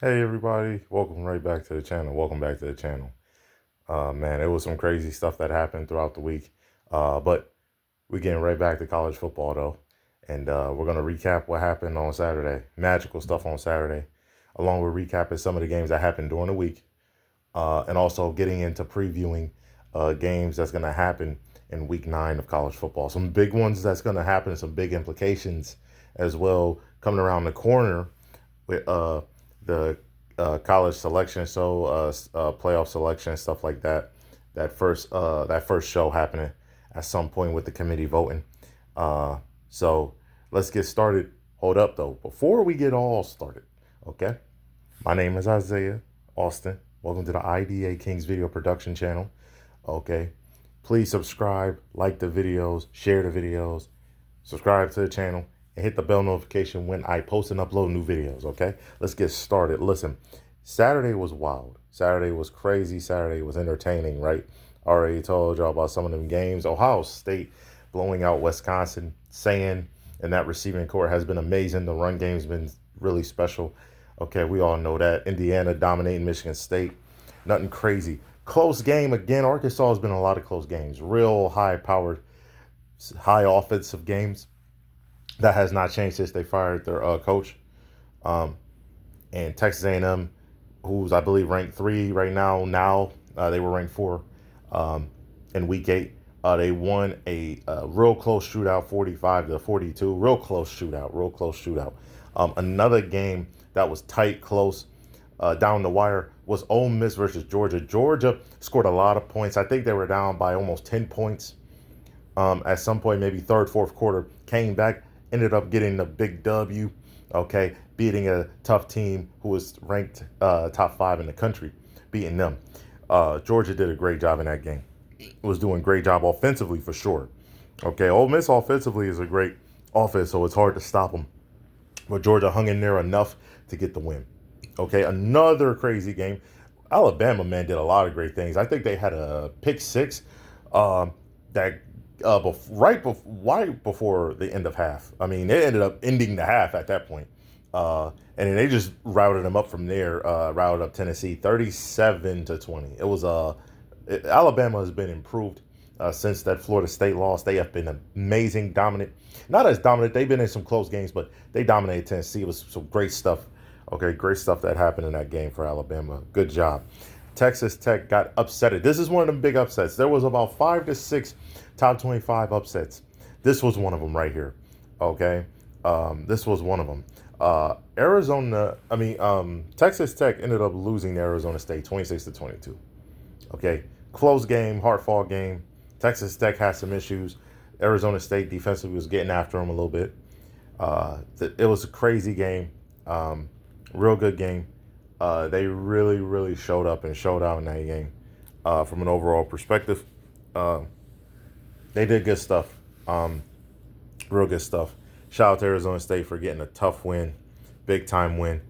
Hey everybody, welcome right back to the channel. Welcome back to the channel. Man, it was some crazy stuff that happened throughout the week. But we're getting right back to college football though. And we're gonna recap what happened on Saturday. Magical stuff on Saturday, along with recapping some of the games that happened during the week. And also getting into previewing games that's gonna happen in week 9 of college football. Some big ones that's gonna happen, some big implications as well coming around the corner with the college selection, playoff selection, stuff like that. That first show happening at some point with the committee voting. So let's get started. Hold up though, before we get all started, okay? My name is Isaiah Austin. Welcome to the IDA Kings video production channel. Okay, please subscribe, like the videos, share the videos, subscribe to the channel, and hit the bell notification when I post and upload new videos, okay? Let's get started. Listen, Saturday was wild. Saturday was crazy. Saturday was entertaining, right? I already told y'all about some of them games. Ohio State blowing out Wisconsin, saying, and that receiving core has been amazing. The run game's been really special. Okay, we all know that. Indiana dominating Michigan State. Nothing crazy. Close game again. Arkansas has been a lot of close games. Real high powered, high offensive games. That has not changed since they fired their coach. Um, and Texas A&M, who's I believe ranked 3 right now. They were ranked 4 in week 8. They won a real close shootout, 45-42. Real close shootout. Another game that was tight, close, down the wire was Ole Miss versus Georgia. Georgia scored a lot of points. I think they were down by almost 10 points at some point, maybe third, fourth quarter, came back, ended up getting the big W, okay, beating a tough team who was ranked top 5 in the country, beating them. Georgia did a great job in that game. Was doing a great job offensively for sure. Okay, Ole Miss offensively is a great offense, so it's hard to stop them. But Georgia hung in there enough to get the win. Okay, another crazy game. Alabama, man, did a lot of great things. I think they had a pick six that right before the end of half. I mean, they ended up ending the half at that point. And then they just routed them up from there, routed up Tennessee 37-20. Alabama has been improved since that Florida State loss. They have been amazing, dominant. Not as dominant. They've been in some close games, but they dominated Tennessee. It was some great stuff. Okay, great stuff that happened in that game for Alabama. Good job. Texas Tech got upset. This is one of them big upsets. There was about 5 to 6 top 25 upsets. This was one of them right here. Okay, this was one of them. Texas Tech ended up losing to Arizona State 26-22. Okay, close game, hard fought game. Texas Tech had some issues. Arizona State defensively was getting after them a little bit. It was a crazy game, real good game. They really, really showed up and showed out in that game. From an overall perspective, uh, they did good stuff. Real good stuff. Shout out to Arizona State for getting a tough win, big time win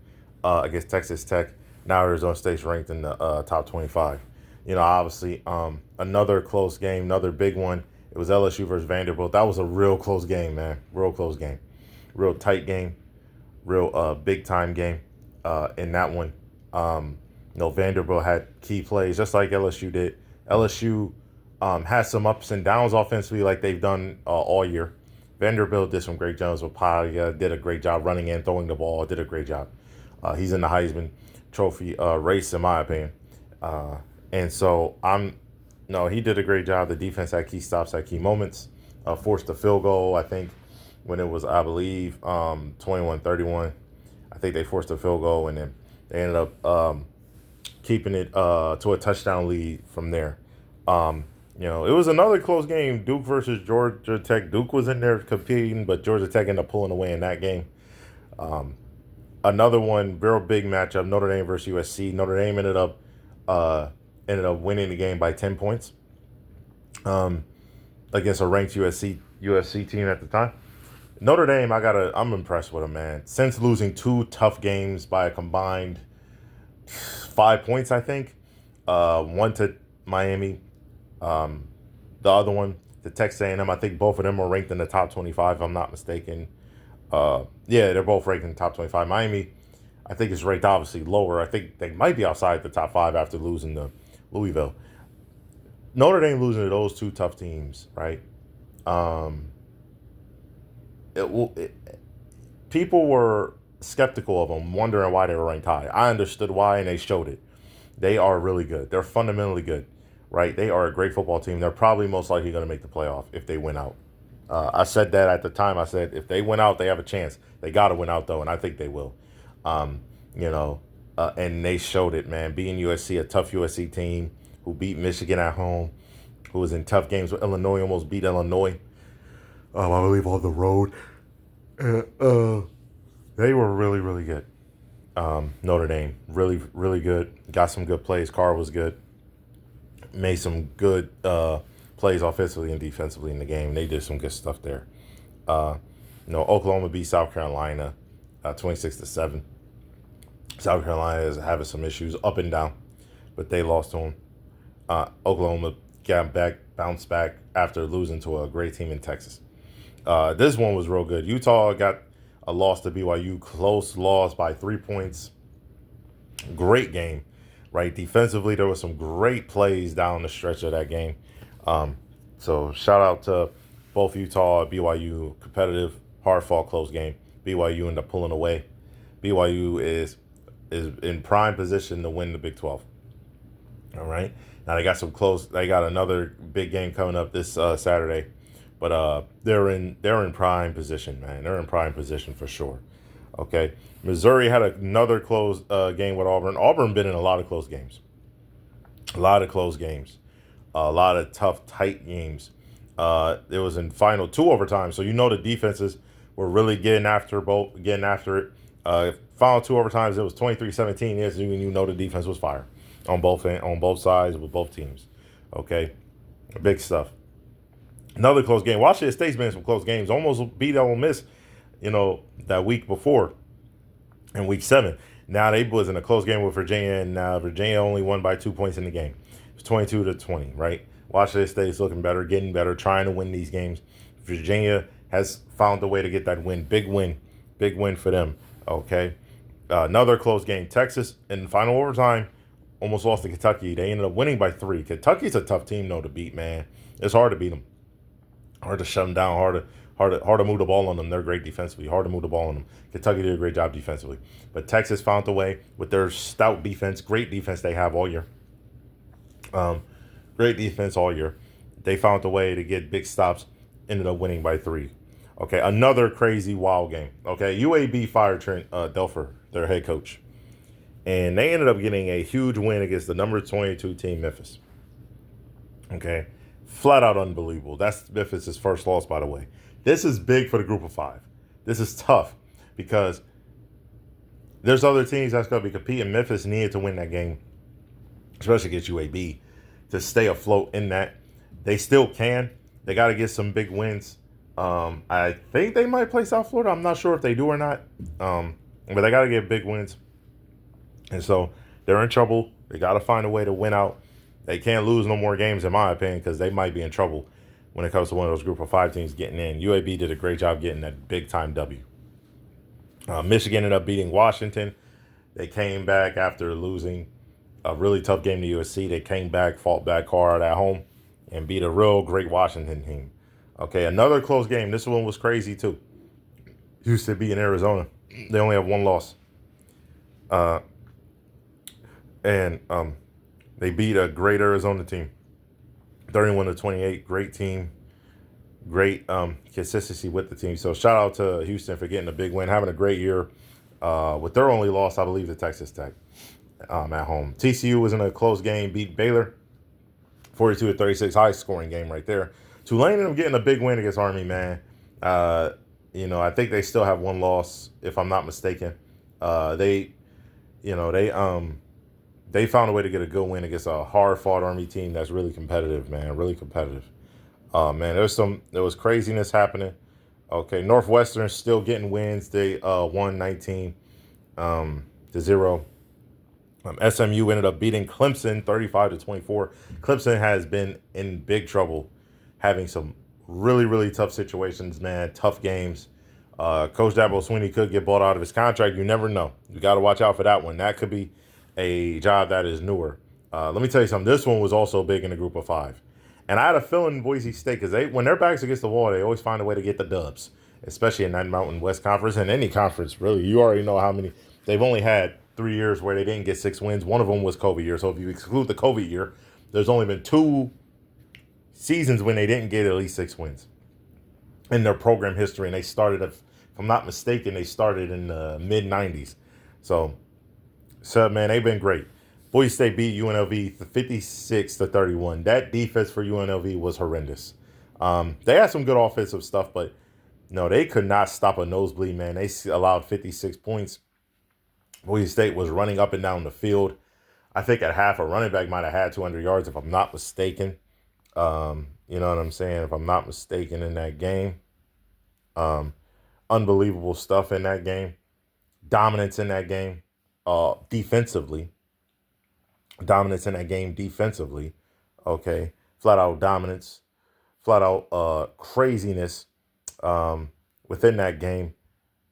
against Texas Tech. Now Arizona State's ranked in the top 25. Obviously, another close game, another big one. It was LSU versus Vanderbilt. That was a real close game, man. Real close game. Real tight game. Real big time game in that one. Vanderbilt had key plays, just like LSU did. LSU had some ups and downs offensively like they've done all year. Vanderbilt did some great jobs with Paglia, did a great job running in, throwing the ball, did a great job. He's in the Heisman Trophy race, in my opinion. And so no, he did a great job. The defense had key stops at key moments, forced a field goal, I think, when it was, I believe, 21-31. I think they forced a field goal, and then they ended up keeping it to a touchdown lead from there. It was another close game. Duke versus Georgia Tech. Duke was in there competing, but Georgia Tech ended up pulling away in that game. Another one, real big matchup. Notre Dame versus USC. Notre Dame ended up winning the game by 10 points against a ranked USC team at the time. Notre Dame, I'm impressed with them, man. Since losing 2 tough games by a combined 5 points, I think. One to Miami, the other one to Texas A&M. I think both of them are ranked in the top 25, if I'm not mistaken. Yeah, they're both ranked in the top 25. Miami I think it's ranked obviously lower. I think they might be outside the top 5 after losing to Louisville. Notre Dame losing to those two tough teams, right? Um, People were skeptical of them, wondering why they were ranked high. I understood why, and they showed it. They are really good. They're fundamentally good, right? They are a great football team. They're probably most likely going to make the playoff if they win out. I said that at the time. I said if they win out, they have a chance. They got to win out though, and I think they will. Um, you know, and they showed it, man. Beating USC, a tough USC team who beat Michigan at home, who was in tough games with Illinois, almost beat Illinois. I believe on the road. They were really, really good. Notre Dame, really, really good. Got some good plays. Carr was good. Made some good plays offensively and defensively in the game. They did some good stuff there. Oklahoma beat South Carolina 26-7. South Carolina is having some issues up and down, but they lost to them. Oklahoma bounced back after losing to a great team in Texas. This one was real good. Utah got a loss to BYU, close loss by 3 points. Great game, right? Defensively, there was some great plays down the stretch of that game. So shout out to both Utah and BYU. Competitive, hard-fought, close game. BYU ended up pulling away. BYU is in prime position to win the Big 12. All right. Now they got another big game coming up this Saturday. But they're in prime position, man. They're in prime position for sure. Okay. Missouri had another close game with Auburn. Auburn been in a lot of close games. A lot of close games. A lot of tough, tight games. It was in final 2 overtimes. So the defenses were really getting after it. Final 2 overtimes, it was 23-17. Yes, the defense was fire on both sides with both teams. Okay. Big stuff. Another close game. Washington State's been in some close games. Almost beat Ole Miss, that week before in week 7. Now they was in a close game with Virginia, and Virginia only won by 2 points in the game. It's 22-20, right? Washington State's looking better, getting better, trying to win these games. Virginia has found a way to get that win. Big win for them. Okay. Another close game. Texas in final overtime almost lost to Kentucky. They ended up winning by 3. Kentucky's a tough team though to beat, man. It's hard to beat them. Hard to shut them down. Hard to move the ball on them. They're great defensively. Hard to move the ball on them. Kentucky did a great job defensively, but Texas found a way with their stout defense. Great defense they have all year. Great defense all year. They found a way to get big stops. Ended up winning by 3. Okay, another crazy wild game. Okay, UAB fired Trent Dilfer, their head coach, and they ended up getting a huge win against the number 22 team, Memphis. Okay. Flat out unbelievable. That's Memphis' first loss, by the way. This is big for the group of 5. This is tough because there's other teams that's going to be competing. Memphis needed to win that game, especially against UAB, to stay afloat in that. They still can. They got to get some big wins. I think they might play South Florida. I'm not sure if they do or not. But they got to get big wins. And so they're in trouble. They got to find a way to win out. They can't lose no more games, in my opinion, because they might be in trouble when it comes to one of those group of 5 teams getting in. UAB did a great job getting that big-time W. Michigan ended up beating Washington. They came back after losing a really tough game to USC. They came back, fought back hard at home, and beat a real great Washington team. Okay, another close game. This one was crazy, too. Houston beating Arizona. They only have 1 loss. They beat a great Arizona team, 31-28. Great team, great consistency with the team. So shout out to Houston for getting a big win, having a great year. With their only loss, I believe, to Texas Tech at home. TCU was in a close game, beat Baylor, 42-36, high scoring game right there. Tulane ended up getting a big win against Army, man. I think they still have 1 loss, if I'm not mistaken. They found a way to get a good win against a hard-fought Army team that's really competitive, man. Really competitive. Man, there was craziness happening. Okay, Northwestern still getting wins. They won 19-0. SMU ended up beating Clemson 35-24. Clemson has been in big trouble, having some really, really tough situations, man. Tough games. Coach Dabo Swinney could get bought out of his contract. You never know. You got to watch out for that one. That could be a job that is newer. Let me tell you something. This one was also big in the group of five. And I had a feeling Boise State, because when their backs against the wall, they always find a way to get the dubs, especially in that Mountain West Conference and any conference, really. You already know how many. They've only had 3 years where they didn't get 6 wins. One of them was COVID year. So if you exclude the COVID year, there's only been 2 seasons when they didn't get at least 6 wins in their program history. And they started, if I'm not mistaken, they started in the mid-90s. So, man, they've been great. Boise State beat UNLV 56-31. That defense for UNLV was horrendous. They had some good offensive stuff, but no, they could not stop a nosebleed, man. They allowed 56 points. Boise State was running up and down the field. I think at half, a running back might have had 200 yards, if I'm not mistaken. You know what I'm saying? If I'm not mistaken, in that game. Unbelievable stuff in that game. Dominance in that game. Defensively. Dominance in that game defensively. Okay. Flat out dominance. Flat out craziness within that game.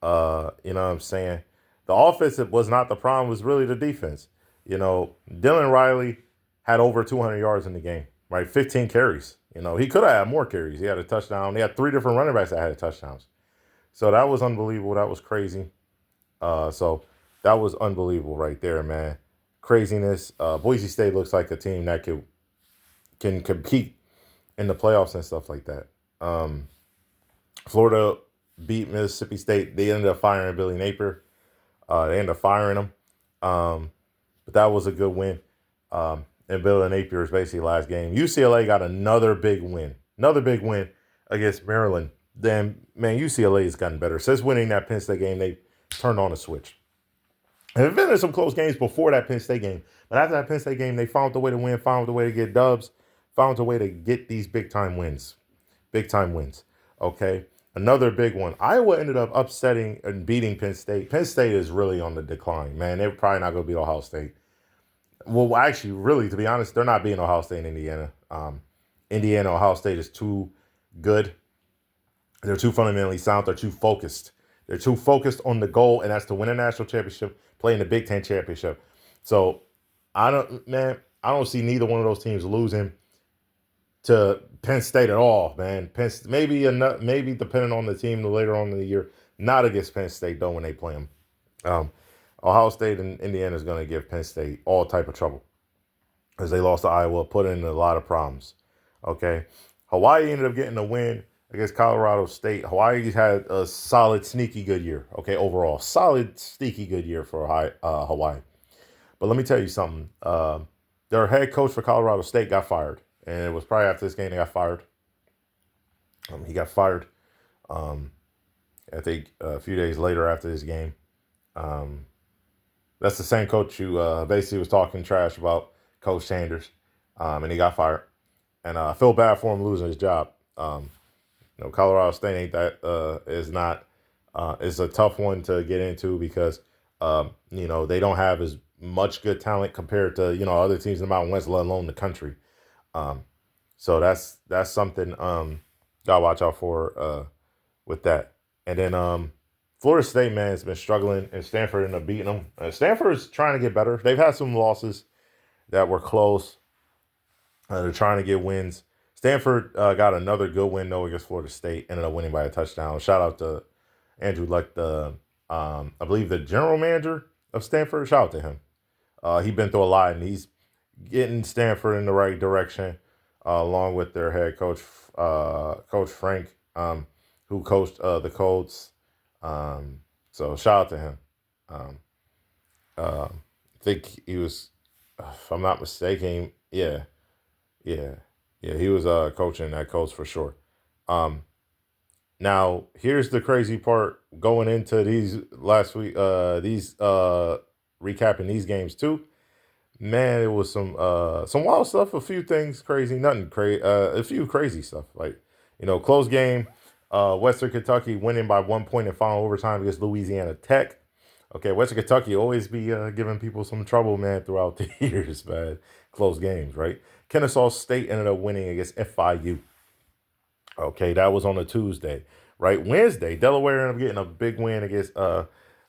You know what I'm saying? The offense was not the problem. It was really the defense. You know, Dylan Riley had over 200 yards in the game, right? 15 carries. You know, he could have had more carries. He had a touchdown. They had 3 different running backs that had touchdowns. So that was unbelievable. That was crazy. So that was unbelievable right there, man. Craziness. Boise State looks like a team that can compete in the playoffs and stuff like that. Florida beat Mississippi State. They ended up firing Billy Napier. They ended up firing him. But that was a good win. And Billy Napier's basically last game. UCLA got another big win. Another big win against Maryland. Then, man, UCLA has gotten better. Since winning that Penn State game, they turned on a switch. And there's been some close games before that Penn State game. But after that Penn State game, they found a way to win, found a way to get dubs, found a way to get these big-time wins. Big-time wins. Okay? Another big one. Iowa ended up upsetting and beating Penn State. Penn State is really on the decline, man. They're probably not going to beat Ohio State. Well, actually, really, to be honest, they're not beating Ohio State and Indiana. Indiana, Ohio State is too good. They're too fundamentally sound. They're too focused. They're too focused on the goal, and that's to win a national championship, play in the Big Ten championship. So I don't see neither one of those teams losing to Penn State at all, man. Maybe depending on the team later on in the year, not against Penn State though when they play them. Ohio State and Indiana is going to give Penn State all type of trouble as they lost to Iowa, put in a lot of problems. Okay, Hawaii ended up getting a win against Colorado State. Hawaii had a solid, sneaky good year. Okay, overall, solid, sneaky good year for Hawaii. But let me tell you something. Their head coach for Colorado State got fired, and it was probably after this game they got fired. He got fired. I think a few days later after this game. That's the same coach who basically was talking trash about Coach Sanders, and he got fired. And I feel bad for him losing his job. Colorado State ain't that it's a tough one to get into because they don't have as much good talent compared to other teams in the Mountain West, let alone the country. So that's something gotta watch out for with that. And then Florida State, man, has been struggling, and Stanford ended up beating them. Stanford's trying to get better. They've had some losses that were close. They're trying to get wins. Stanford got another good win, though, against Florida State. Ended up winning by a touchdown. Shout out to Andrew Luck, I believe the general manager of Stanford. Shout out to him. He's been through a lot, and he's getting Stanford in the right direction, along with their head coach, Coach Frank, who coached the Colts. So shout out to him. I think he was, if I'm not mistaken, yeah, he was coaching that Colts for sure. Now here's the crazy part going into these last week, recapping these games too. Man, it was some wild stuff, a few things crazy, nothing crazy, a few crazy stuff like close game. Western Kentucky winning by 1 point in final overtime against Louisiana Tech. Okay, Western Kentucky always be giving people some trouble, man, throughout the years, man. Close games, right? Kennesaw State ended up winning against FIU. Okay, that was on a Tuesday. right? Wednesday, Delaware ended up getting a big win against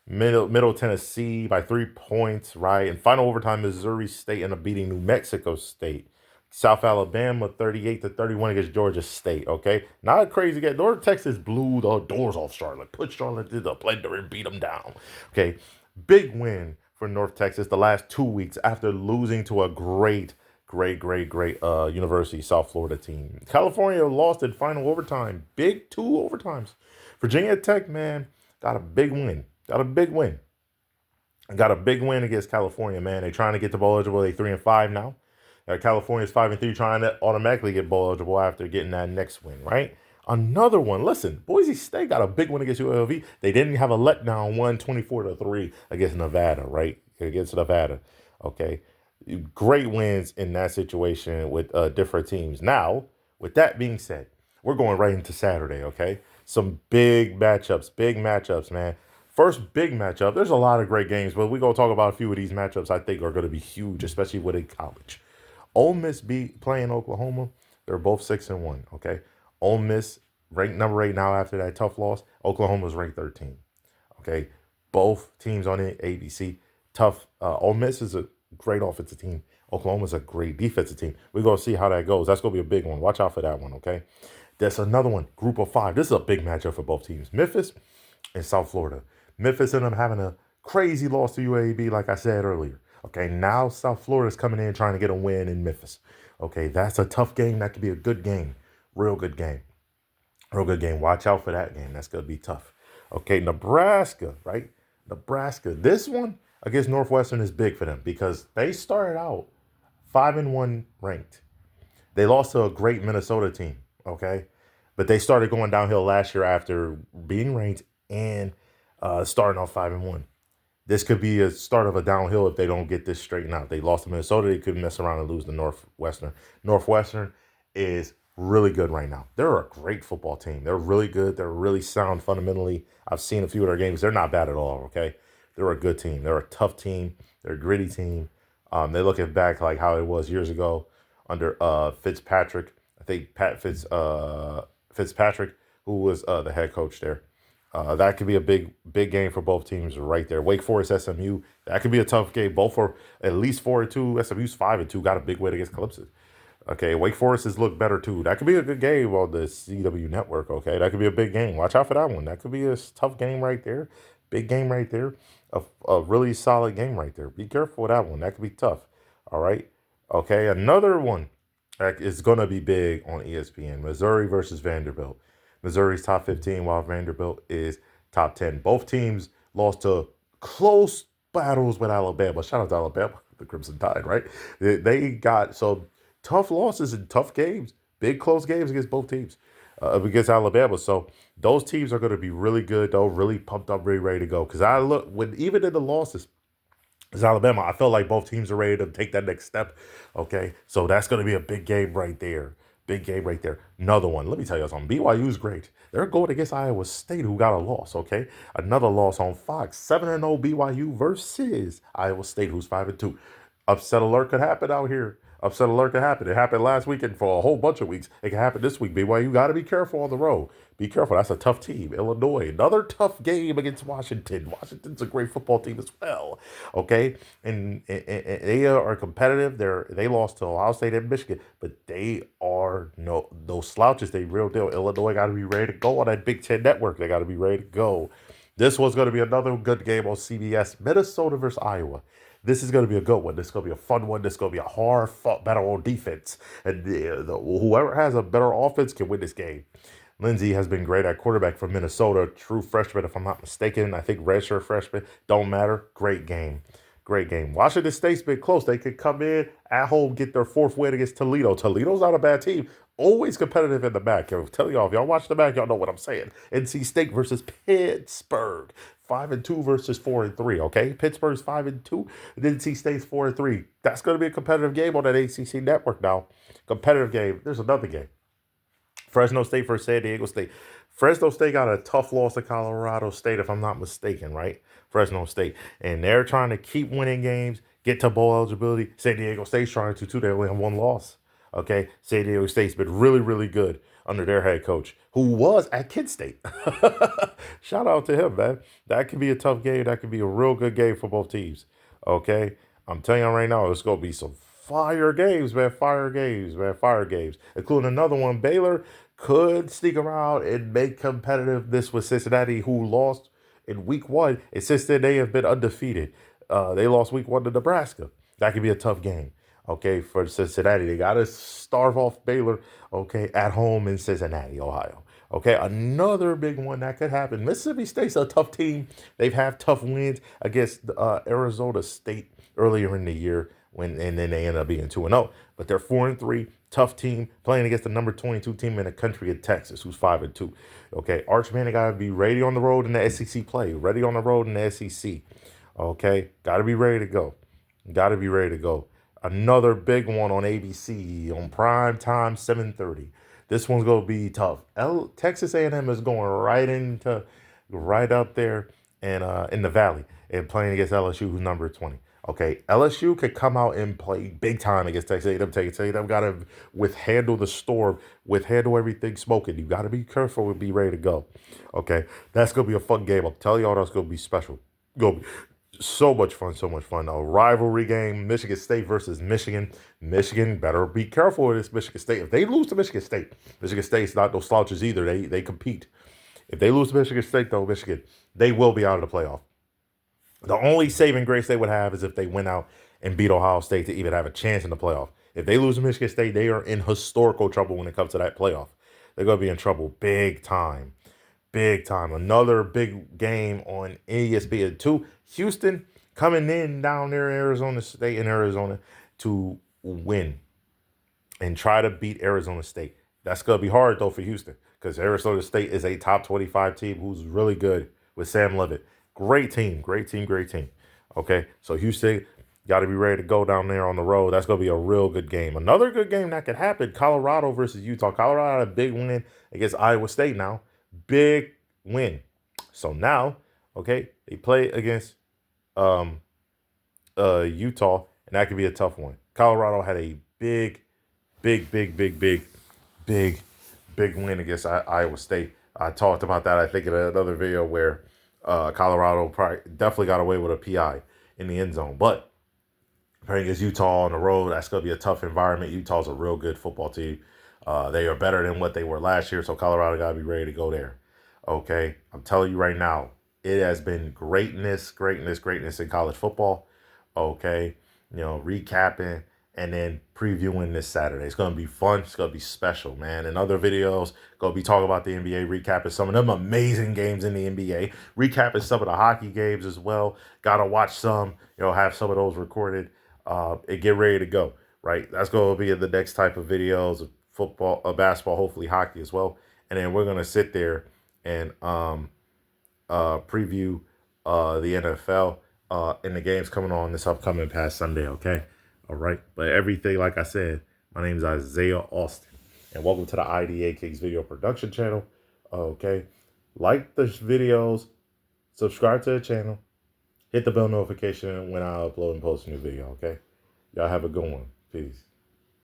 Middle Tennessee by 3 points, right? In final overtime, Missouri State ended up beating New Mexico State. South Alabama 38-31 against Georgia State. Okay, not a crazy game. North Texas blew the doors off Charlotte, put Charlotte to the blender and beat them down. Okay, big win for North Texas the last 2 weeks after losing to a great University South Florida team. California lost in final overtime, big 2 overtimes. Virginia Tech, man, got a big win. Got a big win. Got a big win against California, man. They're trying to get to bowl eligible. They 3-5 now. California's 5-3, trying to automatically get bowl eligible after getting that next win, right? Another one. Listen, Boise State got a big win against ULV. They didn't have a letdown, 24-3 against Nevada, right? Against Nevada. Okay. Great wins in that situation with different teams. Now, with that being said, we're going right into Saturday, okay? Some big matchups, man. First big matchup. There's a lot of great games, but we're going to talk about a few of these matchups I think are going to be huge, especially within college. Ole Miss playing Oklahoma. They're both 6-1, okay? Ole Miss ranked number 8 now after that tough loss. Oklahoma's ranked 13, okay? Both teams on the ABC. Tough. Ole Miss is a great offensive team. Oklahoma's a great defensive team. We're going to see how that goes. That's going to be a big one. Watch out for that one, okay? That's another one. Group of 5. This is a big matchup for both teams. Memphis and South Florida. Memphis ended up having a crazy loss to UAB, like I said earlier. Okay, now South Florida's coming in trying to get a win in Memphis. Okay, that's a tough game. That could be a good game. Real good game. Real good game. Watch out for that game. That's going to be tough. Okay, Nebraska, right? Nebraska. This one against Northwestern is big for them because they started out 5-1 ranked. They lost to a great Minnesota team, okay? But they started going downhill last year after being ranked and starting off 5-1. This could be a start of a downhill if they don't get this straightened out. They lost to Minnesota. They could mess around and lose to Northwestern. Northwestern is really good right now. They're a great football team. They're really good. They're really sound fundamentally. I've seen a few of their games. They're not bad at all, okay? They're a good team. They're a tough team. They're a gritty team. They looking back like how it was years ago under Fitzpatrick. I think Fitzpatrick, who was the head coach there. That could be a big game for both teams right there. Wake Forest, SMU, that could be a tough game. Both are at least 4-2. SMU's 5-2. Got a big win against Calypso. Okay, Wake Forest has looked better too. That could be a good game on the CW network. Okay, that could be a big game. Watch out for that one. That could be a tough game right there. Big game right there. A really solid game right there. Be careful with that one. That could be tough. All right. Okay, another one that is going to be big on ESPN. Missouri versus Vanderbilt. Missouri's top 15 while Vanderbilt is top 10. Both teams lost to close battles with Alabama. Shout out to Alabama, the Crimson Tide, right? They got some tough losses and tough games, big close games against both teams, against Alabama. So those teams are going to be really good, though, really pumped up, really ready to go. Because I look, even in the losses, as Alabama, I felt like both teams are ready to take that next step. Okay, so that's going to be a big game right there. Big game right there. Another one. Let me tell you something. BYU's great. They're going against Iowa State, who got a loss, okay? Another loss on Fox. 7-0 BYU versus Iowa State, who's 5-2. Upset alert could happen out here. Upset alert could happen. It happened last weekend for a whole bunch of weeks. It can happen this week. BYU got to be careful on the road. Be careful. That's a tough team. Illinois, another tough game against Washington. Washington's a great football team as well. Okay, and they are competitive. They lost to Ohio State and Michigan, but they are no slouches. They real deal. Illinois got to be ready to go on that Big Ten network. They got to be ready to go. This was going to be another good game on CBS. Minnesota versus Iowa. This is going to be a good one. This is going to be a fun one. This is going to be a hard-fought battle on defense. And whoever has a better offense can win this game. Lindsey has been great at quarterback for Minnesota. True freshman, if I'm not mistaken. I think redshirt freshman. Don't matter. Great game. Great game. Washington State's been close. They could come in at home, get their 4th win against Toledo. Toledo's not a bad team. Always competitive in the back. I'm telling y'all, if y'all watch the back, y'all know what I'm saying. NC State versus Pittsburgh. 5-2 versus 4-3. Okay, Pittsburgh's 5-2. NC State's 4-3. That's going to be a competitive game on that ACC network now. Competitive game. There's another game. Fresno State versus San Diego State. Fresno State got a tough loss to Colorado State, if I'm not mistaken, right? Fresno State. And they're trying to keep winning games, get to bowl eligibility. San Diego State's trying to too. They only have one loss. Okay, San Diego State's been really, really good under their head coach, who was at Kent State. Shout out to him, man. That could be a tough game. That could be a real good game for both teams. Okay, I'm telling you right now, it's gonna be some fire games, man. Fire games, man. Fire games, including another one. Baylor could sneak around and make competitiveness with Cincinnati, who lost in week one. And since then, they have been undefeated. They lost week one to Nebraska. That could be a tough game. Okay, for Cincinnati, they got to starve off Baylor. Okay, at home in Cincinnati, Ohio. Okay, another big one that could happen. Mississippi State's a tough team. They've had tough wins against Arizona State earlier in the year and then they ended up being 2-0. But they're 4-3, tough team playing against the number 22 team in the country of Texas, who's 5-2. Okay, Arch Manning got to be ready on the road in the SEC play, ready on the road in the SEC. Okay, got to be ready to go. Got to be ready to go. Another big one on ABC on prime time, 7:30. This one's gonna be tough. Texas A&M is going right up there and in the valley and playing against LSU, who's number 20. Okay, LSU could come out and play big time against Texas A&M. Texas A&M got to handle the storm, handle everything smoking. You got to be careful and be ready to go. Okay, that's gonna be a fun game. I'm telling y'all, that's gonna be special. Gonna be so much fun, so much fun. A rivalry game, Michigan State versus Michigan. Michigan better be careful with this Michigan State. If they lose to Michigan State's not no slouches either. They compete. If they lose to Michigan State, though, Michigan, they will be out of the playoff. The only saving grace they would have is if they went out and beat Ohio State to even have a chance in the playoff. If they lose to Michigan State, they are in historical trouble when it comes to that playoff. They're going to be in trouble big time. Big time. Another big game on ESPN2. Houston coming in down there in Arizona State in Arizona to win and try to beat Arizona State. That's going to be hard, though, for Houston because Arizona State is a top 25 team who's really good with Sam Levitt. Great team, great team, great team. Okay, so Houston got to be ready to go down there on the road. That's going to be a real good game. Another good game that could happen, Colorado versus Utah. Colorado had a big win against Iowa State now. Big win. So now, okay, they play against Utah, and that could be a tough one. Colorado had a big win against Iowa State. I talked about that, I think, in another video where Colorado definitely got away with a PI in the end zone. But playing against Utah on the road, that's going to be a tough environment. Utah's a real good football team. They are better than what they were last year, so Colorado got to be ready to go there. Okay, I'm telling you right now, it has been greatness in college football. Okay, recapping and then previewing this Saturday. It's going to be fun. It's going to be special, man. In other videos, going to be talking about the NBA, recapping some of them amazing games in the NBA, recapping some of the hockey games as well. Got to watch some, have some of those recorded and get ready to go, right? That's going to be in the next type of videos of football, basketball, hopefully hockey as well. And then we're going to sit there and preview the NFL and the games coming on this upcoming past Sunday, okay? All right. But everything, like I said, my name is Isaiah Austin, and welcome to the IDA Kings video production channel. Okay. Like the videos, subscribe to the channel, hit the bell notification when I upload and post a new video, okay? Y'all have a good one. Peace.